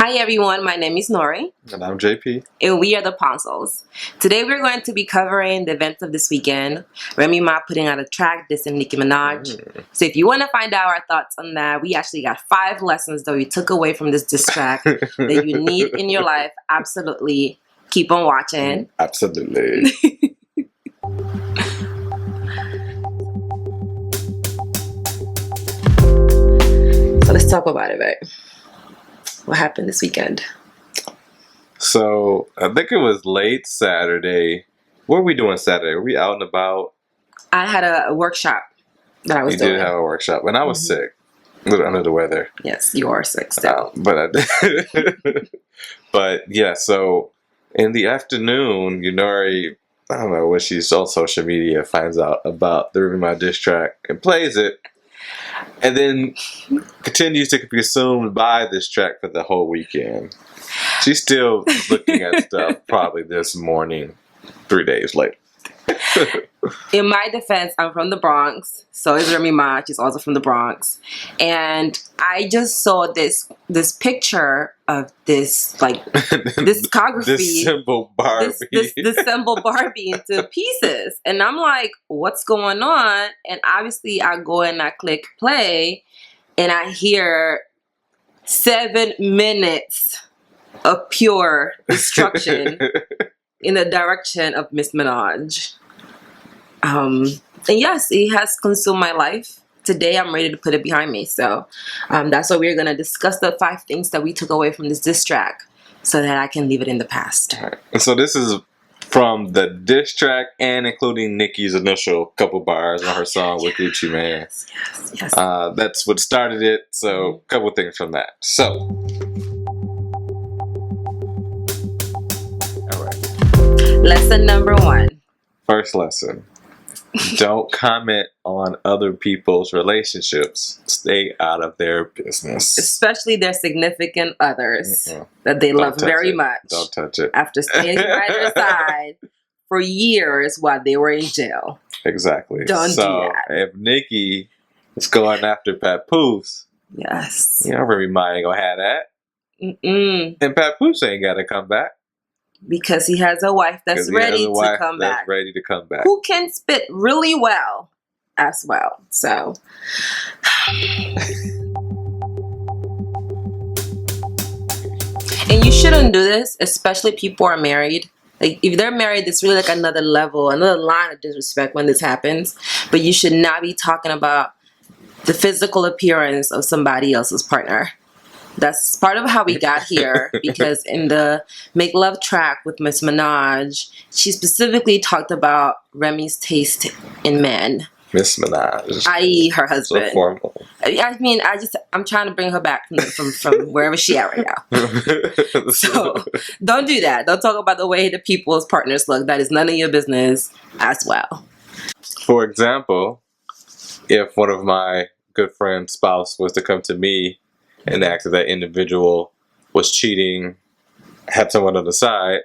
Hi everyone, my name is Nori. And I'm JP. And we are the Ponzels. Today we're going to be covering the events of this weekend. Remy Ma putting out a track dissing Nicki Minaj. So if you want to find out our thoughts on that, we actually got 5 lessons that we took away from this diss track that you need in your life. Absolutely. Keep on watching. Absolutely. So let's talk about it, right? What happened this weekend? So, I think it was late Saturday. What were we doing Saturday? Were we out and about? I had a workshop that I was doing. You did have a workshop. And I was sick. A little under the weather. Yes, you are sick still. But I did. But yeah, so in the afternoon, Yunori, I don't know, when she's on social media, finds out about the Remy Ma diss track and plays it. And then continues to be consumed by this track for the whole weekend. She's still looking at stuff probably this morning, 3 days later. In my defense, I'm from the Bronx. So is Remy Ma. She's also from the Bronx. And I just saw this picture of this, like, discography. This symbol Barbie. This symbol Barbie into pieces. And I'm like, what's going on? And obviously I go and I click play and I hear 7 minutes of pure destruction in the direction of Miss Minaj. And yes, it has consumed my life. Today I'm ready to put it behind me. So that's why we're going to discuss the 5 things that we took away from this diss track so that I can leave it in the past. All right. So this is from the diss track and including Nicki's initial couple bars on her song with Gucci Mane. Yes. That's what started it. So a couple things from that. So, all right. Lesson number 1. First lesson. Don't comment on other people's relationships. Stay out of their business. Especially their significant others that they love very much. Don't touch it. After standing by their side for years while they were in jail. Exactly. Don't do that. If Nicki is going after Papoose, yes, you know, Remy Ma ain't gonna have that. And Papoose ain't gotta come back. Because he has a wife that's ready to come back. Ready to come back. Who can spit really well as well. So. And you shouldn't do this, especially if people are married. Like, if they're married, it's really like another level, another line of disrespect when this happens. But you should not be talking about the physical appearance of somebody else's partner. That's part of how we got here, because in the Make Love track with Miss Minaj, she specifically talked about Remy's taste in men. Miss Minaj. I.e. her husband. So formal. I mean, I'm trying to bring her back from wherever she at right now. So don't do that. Don't talk about the way the people's partners look. That is none of your business as well. For example, if one of my good friend's spouse was to come to me and asked if that individual was cheating, had someone on the side,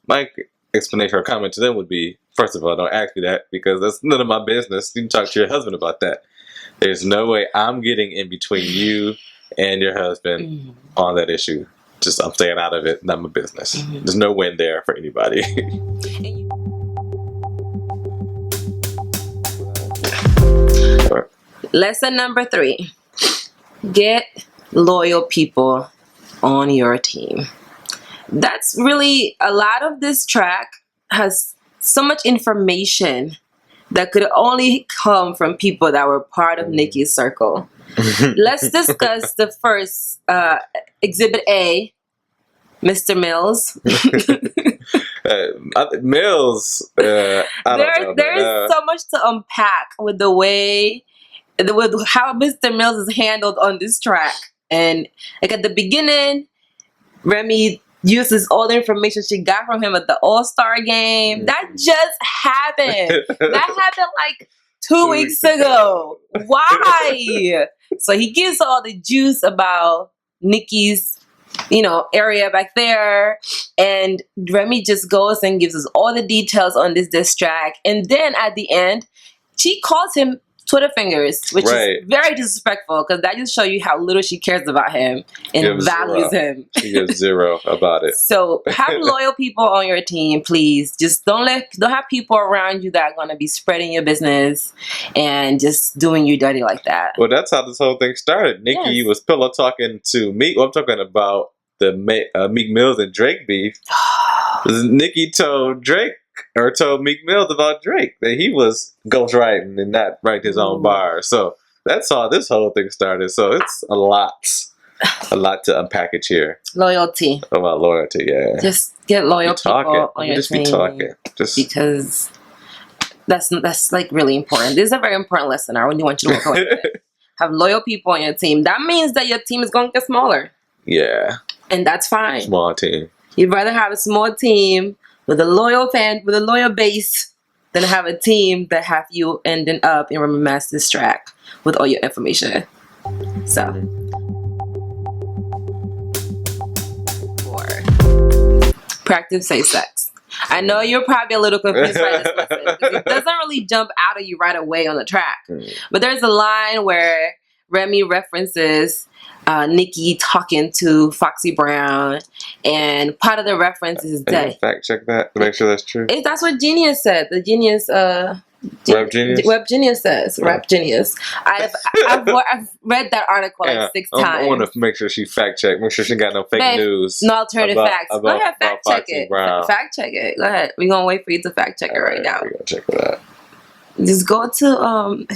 my explanation or comment to them would be, first of all, don't ask me that because that's none of my business. You can talk to your husband about that. There's no way I'm getting in between you and your husband on that issue. Just, I'm staying out of it. Not my business. There's no win there for anybody. Lesson number 3. Get loyal people on your team. That's really, a lot of this track has so much information that could only come from people that were part of Nicki's circle. Let's discuss the first Exhibit A, Mr. Mills. Mills. There's so much to unpack with the way, with how Mr. Mills is handled on this track. And like at the beginning, Remy uses all the information she got from him at the All-Star game. That just happened. That happened like 2 weeks ago. Why? So he gives all the juice about Nicki's, area back there. And Remy just goes and gives us all the details on this diss track. And then at the end, she calls him Twitter fingers, which Right. is very disrespectful because that just shows you how little she cares about him and Gives values him. She gives zero about it. So have loyal people on your team, please. Just don't have people around you that are gonna be spreading your business and just doing you dirty like that. Well, that's how this whole thing started. Nicki was pillow talking to Meek. Well, I'm talking about the Meek Mills and Drake beef. Nicki told Meek Mills about Drake that he was ghostwriting and not writing his own bars. So that's how this whole thing started. So it's a lot to unpackage here. Loyalty. About loyalty, yeah. Just get loyal people on your just team. Be talking. Because that's like really important. This is a very important lesson. I really want you to work with it. Have loyal people on your team. That means that your team is going to get smaller. Yeah. And that's fine. Small team. You'd rather have a small team with a loyal base than have a team that have you ending up in Remy Ma's diss track with all your information. So, 4. Practice safe sex. I know you're probably a little confused by this lesson because it doesn't really jump out at you right away on the track. But there's a line where Remy references Nicki talking to Foxy Brown, and part of the reference is that fact check that to make sure that's true. That's what Genius said. The Genius Rap Genius? Web Genius says. Rap Genius. I've read that article like 6 times. I want to make sure she fact check. Make sure she got no fake news. No alternative facts. Go ahead, fact check it. Fact check it. Go ahead. We're gonna wait for you to fact check it right now. We're gonna check it out. Just go to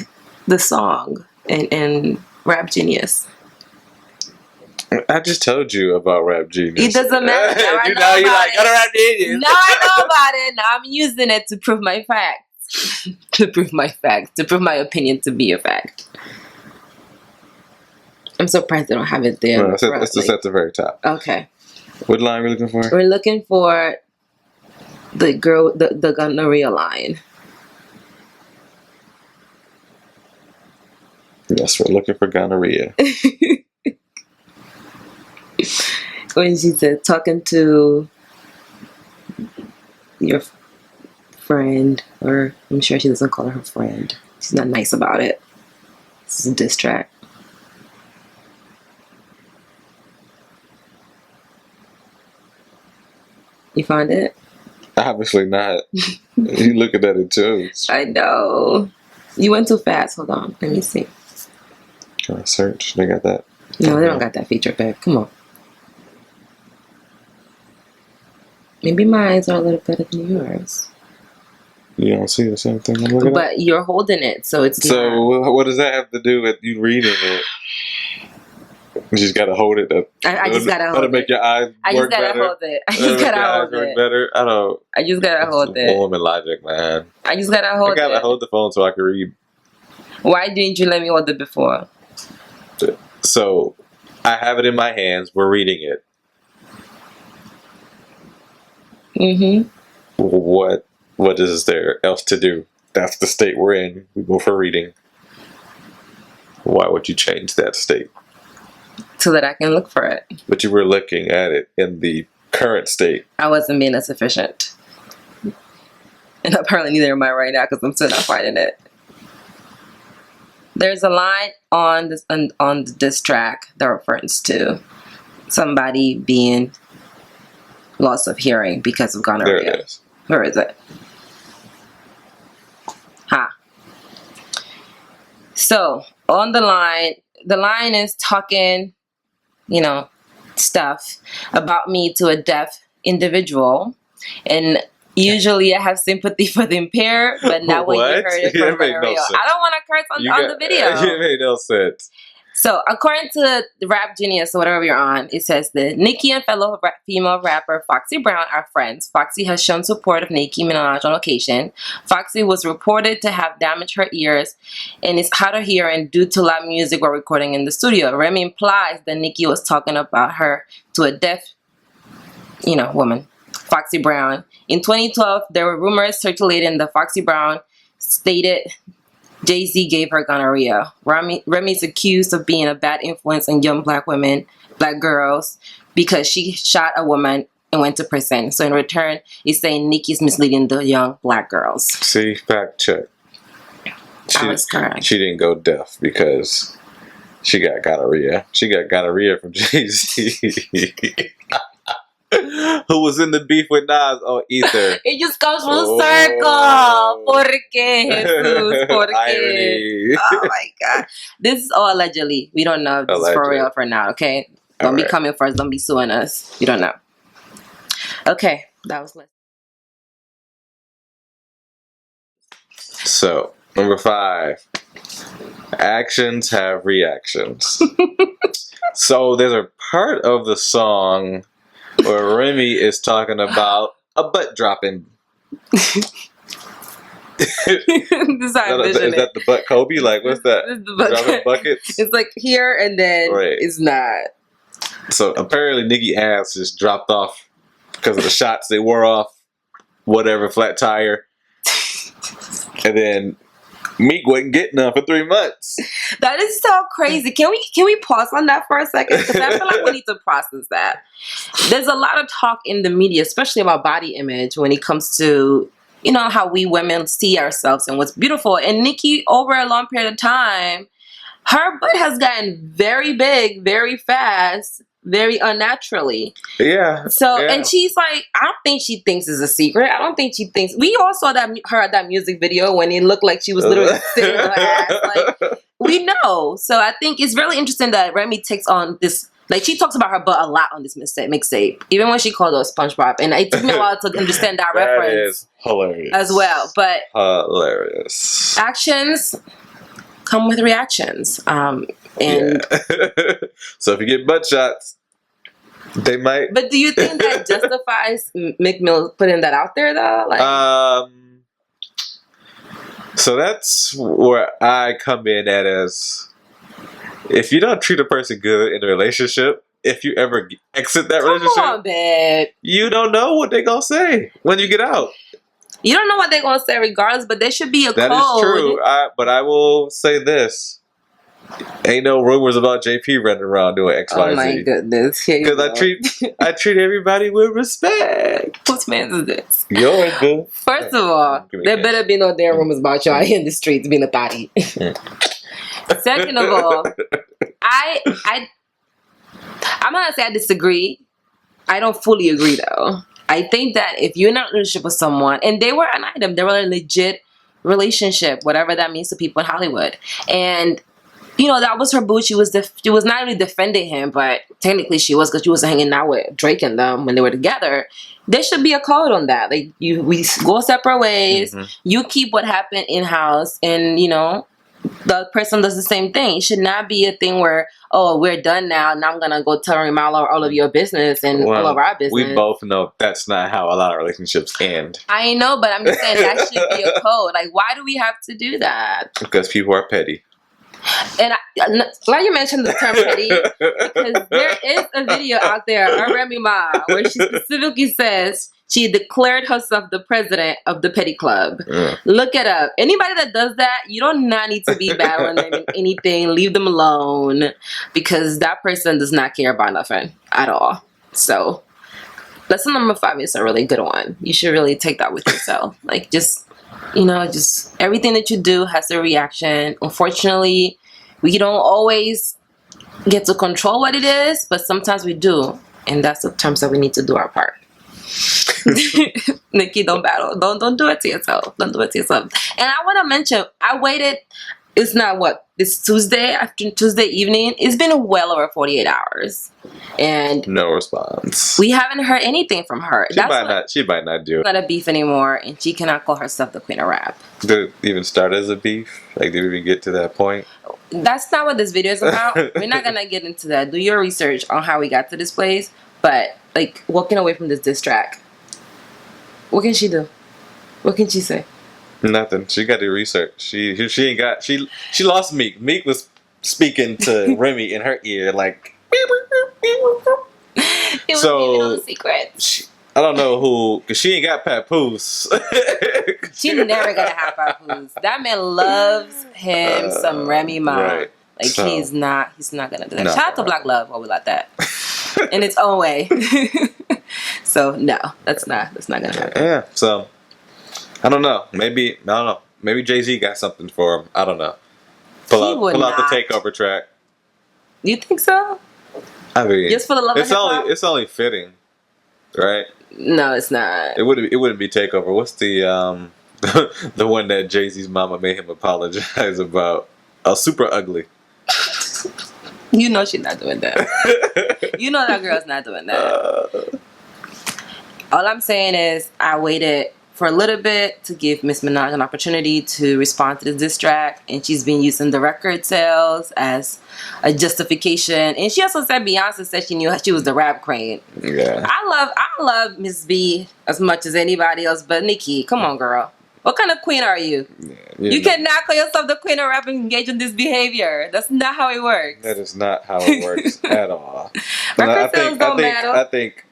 the song and Rap Genius. I just told you about Rap Genius. It doesn't matter. Now I know about it. Go to Rap Genius. Now I know about it. Now I'm using it to prove my facts. To prove my opinion to be a fact. I'm surprised they don't have it there. No, it's just at the very top. Okay. What line are we looking for? We're looking for the gonorrhea line. Yes, we're looking for gonorrhea. When she said talking to your friend, or I'm sure she doesn't call her friend. She's not nice about it. This is a diss track. You found it? Obviously not. You looking at it too. I know. You went too fast. Hold on. Let me see. Can I search? They got that? No, they don't got that feature back. Come on. Maybe my eyes are a little better than yours. You don't see the same thing I'm looking at? But you're holding it, so it's So not. what does that have to do with you reading it? You just gotta hold it up. I just gotta hold it. To make your eyes work better. Hold it. I just gotta hold it. Better. I just gotta hold it. Woman logic, man. I just gotta hold it. I gotta hold the phone so I can read. Why didn't you let me hold it before? So, I have it in my hands. We're reading it. What is there else to do? That's the state we're in. We go for reading. Why would you change that state? So that I can look for it. But you were looking at it in the current state. I wasn't being as efficient. And apparently neither am I right now because I'm still not finding it. There's a line on the diss track that refers to somebody being loss of hearing because of gonorrhea. There it is. Where is it? So on the line is talking, stuff about me to a deaf individual, and usually I have sympathy for the impaired, but not when you heard it from gonorrhea. I don't want to curse on the video. It made no sense. So, according to the Rap Genius, or whatever you're on, it says that Nicki and fellow female rapper Foxy Brown are friends. Foxy has shown support of Nicki Minaj on occasion. Foxy was reported to have damaged her ears and is hard of hearing due to loud music while recording in the studio. Remy implies that Nicki was talking about her to a deaf, woman, Foxy Brown. In 2012, there were rumors circulating that Foxy Brown stated Jay-Z gave her gonorrhea. Remy's accused of being a bad influence on young black girls, because she shot a woman and went to prison. So in return, he's saying Nicki's misleading the young black girls. See, fact check. I was correct. She didn't go deaf because she got gonorrhea. She got gonorrhea from Jay-Z. Who was in the beef with Nas on Ether. It just comes full circle. ¿Por qué, Jesus? ¿Por qué? Irony. Oh my God. This is all allegedly. We don't know if this is for real for now, okay? Don't be coming for us. Don't be suing us. You don't know. Okay. That was lit. So, number 5. Actions have reactions. So, there's a part of the song where Remy is talking about a butt dropping. This is how I envision Is that the butt Kobe? Like, what's that? This is the butt. Dropping buckets? It's like here and then it's not. So apparently Nicki ass just dropped off because of the shots they wore off, whatever, flat tire. And then Meek wasn't getting none for 3 months. That is so crazy. Can we pause on that for a second? Because I feel like we need to process that. There's a lot of talk in the media, especially about body image, when it comes to, you know, how we women see ourselves and what's beautiful. And Nicki, over a long period of time, her butt has gotten very big, very fast, very unnaturally. Yeah. So, and she's like, I don't think she thinks it's a secret. I don't think she thinks. We all saw her at that music video when it looked like she was literally sitting on her ass. Like, we know. So I think it's really interesting that Remy takes on this. Like, she talks about her butt a lot on this mixtape, even when she called her SpongeBob. And it took me a while to understand that reference. That is hilarious. As well. But hilarious. Actions come with reactions. And so if you get butt shots, they might. But do you think that justifies Meek Mill putting that out there though? Like, so that's where I come in at as, if you don't treat a person good in a relationship, if you ever exit that relationship, on, babe. You don't know what they're gonna say when you get out. You don't know what they're gonna say regardless, but there should be a code. That is true. But I will say this. Ain't no rumors about JP running around doing XYZ. Oh my goodness. Because I treat everybody with respect. Whose man is this? Yours, boo. First of all, there better be no damn rumors about you out here in the streets being a thotty. Second of all, I'm not gonna say I disagree. I don't fully agree though. I think that if you're in a relationship with someone, and they were an item, they were a legit relationship, whatever that means to people in Hollywood, and you know, that was her boo. She was not really defending him, but technically she was, because she was hanging out with Drake and them when they were together. There should be a code on that. Like, we go separate ways. Mm-hmm. You keep what happened in house, and you know, the person does the same thing. It should not be a thing where, oh, we're done now. Now I'm gonna go tell Remy all of your business and all of our business. We both know that's not how a lot of relationships end. I know, but I'm just saying that should be a code. Like, why do we have to do that? Because people are petty. And glad you mentioned the term petty, because there is a video out there of Remy Ma where she specifically says she declared herself the president of the petty club. Look it up. Anybody that does that, you don't not need to be battling them in anything. Leave them alone, because that person does not care about nothing at all. So lesson number 5 is a really good one. You should really take that with yourself. Like, just, you know, just everything that you do has a reaction. Unfortunately, we don't always get to control what it is, but sometimes we do. And that's the times that we need to do our part. Nicki, don't battle. Don't do it to yourself. Don't do it to yourself. And I want to mention, I waited, it's not what, this Tuesday evening. It's been well over 48 hours. And no response. We haven't heard anything from her. She might not do it. Not a beef anymore, and she cannot call herself the queen of rap. Did it even start as a beef? Like, did we even get to that point? That's not what this video is about. We're not gonna get into that. Do your research on how we got to this place. But like, walking away from this diss track, what can she do? What can she say? Nothing. She got to do research. She ain't got. She lost Meek. Meek was speaking to Remy in her ear like. So secrets. I don't know who, because she ain't got papoose. She never gonna have papoose. That man loves him some Remy Ma. Right. Like, so, he's not gonna do that. No, Shout out to Black Love while we like that. In its own way. So no, that's not gonna happen. Yeah. So I don't know. Maybe, I don't know. Maybe Jay-Z got something for him. I don't know. Pull out the takeover track. You think so? I mean, just for the love of hip-hop? It's only fitting, right? No, it's not. It wouldn't be takeover. What's the the one that Jay-Z's mama made him apologize about? Super ugly. You know she's not doing that. You know that girl's not doing that. All I'm saying is I waited for a little bit to give Miss Minaj an opportunity to respond to the diss track, and she's been using the record sales as a justification. And she also said Beyonce said she knew she was the rap queen. Yeah. I love Miss B as much as anybody else, but Nicki, come on, girl. What kind of queen are you? Yeah, you cannot call yourself the queen of rap and engage in this behavior. That's not how it works. That is not how it works at all. Record sales don't matter. I think,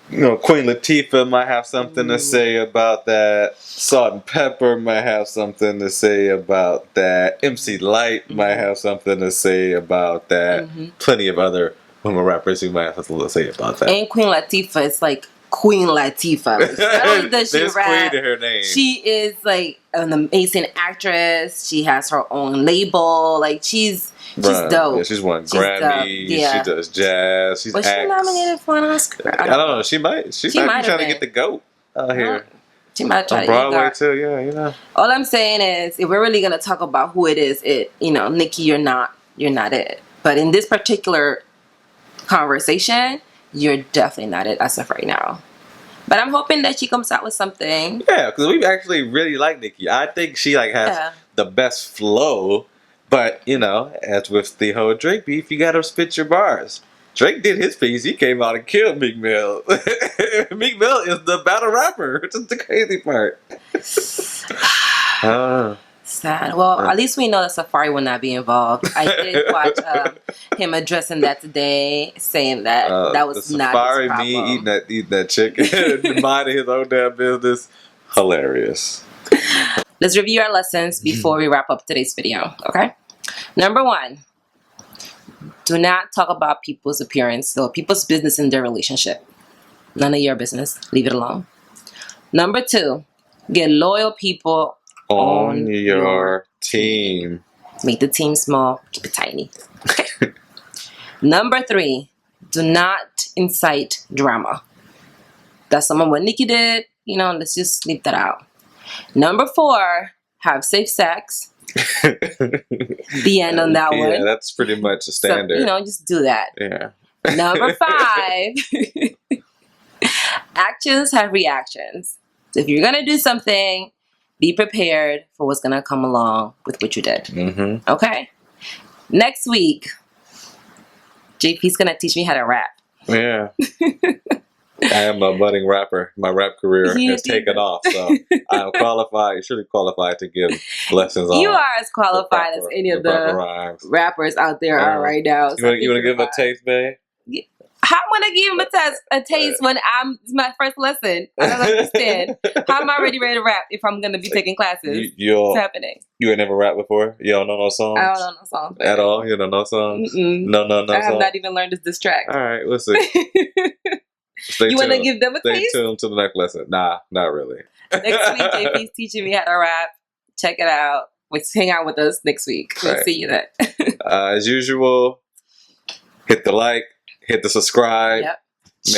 Queen Latifah might have something to say about that. Salt and Pepper might have something to say about that. MC Lyte might have something to say about that. Plenty of other women rappers who might have something to say about that. And Queen Latifah is like Queen Latifah. Like, not only does she rap, Queen in her name. She is like an amazing actress. She has her own label. Like she's dope. Yeah, she's won Grammy. Yeah. She does jazz. She's was she nominated for an Oscar? I don't know. She might. She might be trying to get the GOAT out here. She might try on Broadway too. Yeah, All I'm saying is, if we're really gonna talk about who it is, Nicki, you're not it. But in this particular conversation, you're definitely not it as of right now. But I'm hoping that she comes out with something. Yeah, because we actually really like Nicki. I think she has the best flow. But, as with the whole Drake beef, you gotta spit your bars. Drake did his piece. He came out and killed Meek Mill. Meek Mill is the battle rapper, which is the crazy part. Sad. Well, at least we know that Safari will not be involved. I did watch him addressing that today, saying that that was not his problem. Safari eating that chicken, minding his own damn business. Hilarious. Let's review our lessons before we wrap up today's video, okay? Number 1, do not talk about people's appearance or people's business in their relationship. None of your business. Leave it alone. Number 2, get loyal people on your team. Make the team small. Keep it tiny. Okay. Number 3, do not incite drama. That's some of what Nicki did. Let's just leave that out. Number 4, have safe sex. The end on that one. Yeah, that's pretty much a standard. So, just do that. Yeah. Number 5, actions have reactions. So if you're going to do something, be prepared for what's going to come along with what you did. Okay? Next week, JP's going to teach me how to rap. Yeah. I am a budding rapper. My rap career has taken off, so I am qualified, surely qualified to give lessons on. You are as qualified as any of the rappers out there are right now. You want to give him a taste, babe? How am I going to give him a taste when it's my first lesson? I don't understand. How am I ready to rap if I'm going to be taking classes? What's happening? You ain't never rapped before? You don't know no songs? I don't know no songs. Baby. At all? You don't know no songs? No I have not even learned this track. All right, let's see. You want to give them a taste? Stay tuned to the next lesson. Nah, not really. Next week, JP's teaching me how to rap. Check it out. Hang out with us next week. We'll see you then. As usual, hit the like, hit the subscribe. Yep.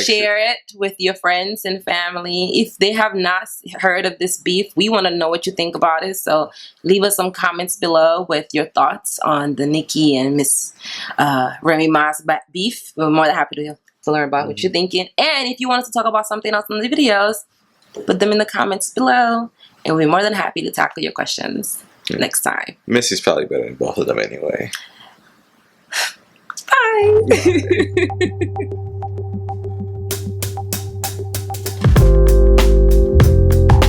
Share it with your friends and family. If they have not heard of this beef, we want to know what you think about it. So leave us some comments below with your thoughts on the Nicki and Miss Remy Ma's beef. We're more than happy to learn about what you're thinking. And if you want us to talk about something else in the videos, put them in the comments below. And we're more than happy to tackle your questions next time. Missy's probably better than both of them anyway. Bye.